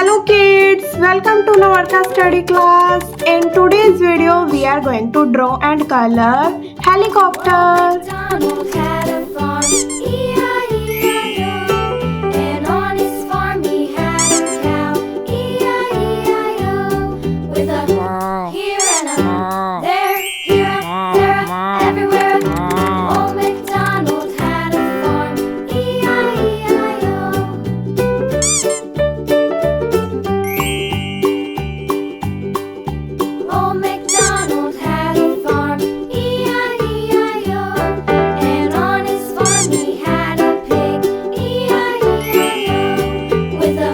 Hello kids, welcome to Namrata study class. In today's video, we are going to draw and color helicopter. MacDonald had a farm, E-I-E-I-O. And on his farm he had a cow, E-I-E-I-O. With a here and a there, here, there, everywhere. Old MacDonald had a farm, E-I-E-I-O. Old MacDonald had a farm, E-I-E-I-O. And on his farm he had a pig, E-I-E-I-O. With a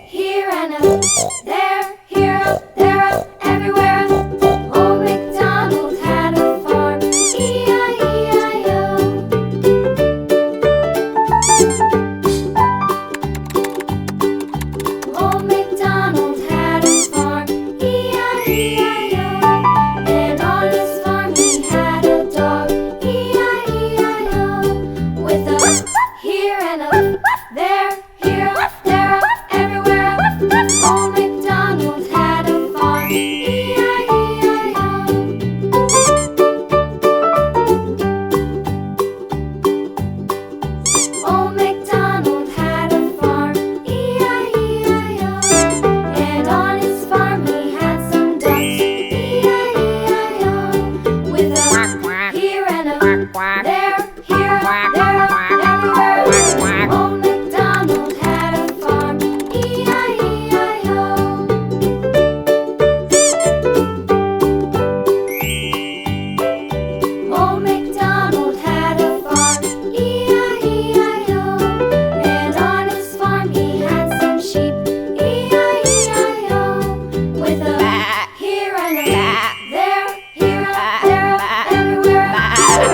here and a there, here, there, everywhere. Old MacDonald had a farm, E-I-E-I-O. Old MacDonald had a farm, E-I-E-I-O. And on his farm he had a dog, E-I-E-I-O. With a here and a there, here, there, everywhere. Old MacDonald had a farm, E-I-E-I-O. Old MacDonald had a farm, E-I-E-I-O. And on his farm he had some ducks, E-I-E-I-O. With a here and a there, here, there, everywhere. Old MacDonald had a farm, E-I-E-I-O. Old MacDonald had a farm, E-I-E-I-O. And on his farm he had some sheep, E-I-E-I-O. With a here and a there, here, there, everywhere.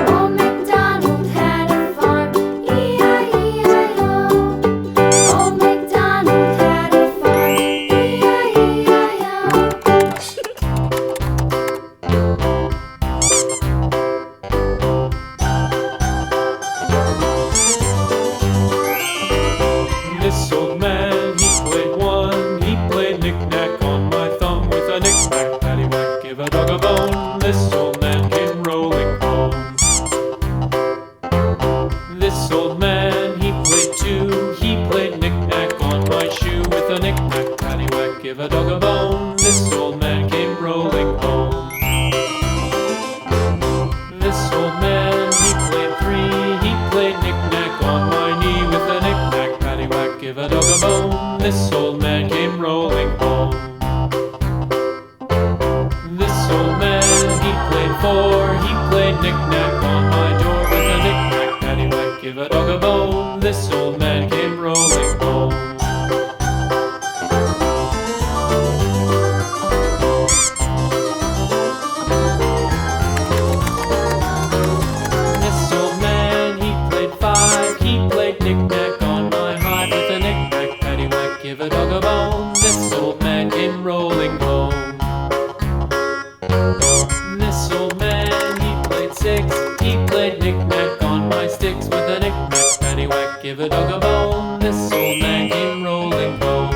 Old MacDonald had a farm, E-I-E-I-O. Old MacDonald had a farm, This old man, he played one. He played knick-knack on my thumb with a knick-knack, paddywhack, give a dog a bone. This old man came rolling home. This old man, he played two. He played knick-knack on my shoe with a knick-knack, paddywhack, give a dog a bone. This old man came rolling home. This old man, he played three. He played knick-knack on my knee with a knick-knack, paddywhack, give a dog a bone. This old man came rolling home. This old man, he played four. He played knick-knack on my door with a knick-knack, paddywhack, give a dog a bone. This old man came rolling home. This old man, he played five. He played knick-knack on my hide with a knick-knack, paddywhack, give a dog a bone. This old man came rolling home. This old man, he played six. He played knick-knack on my sticks with a knick-knack, paddywhack, give a dog a bone. This old man came rolling home.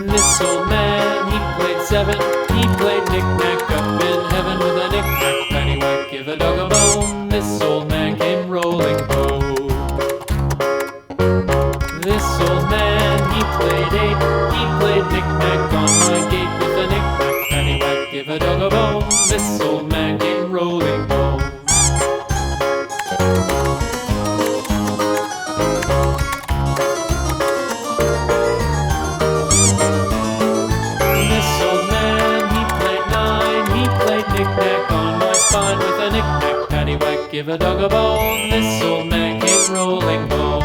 This old man, he played seven. He played knick-knack up in heaven with a knick-knack, paddywhack, give a dog a bone. This old man came rolling home. This old man, he played eight. He played knick-knack on my gate with a knick-knack, paddywhack, give a dog a bone. This old man came rolling home. This old man, he played nine. He played knick-knack on my spine with a knick-knack, paddywhack, give a dog a bone. This old man came rolling home.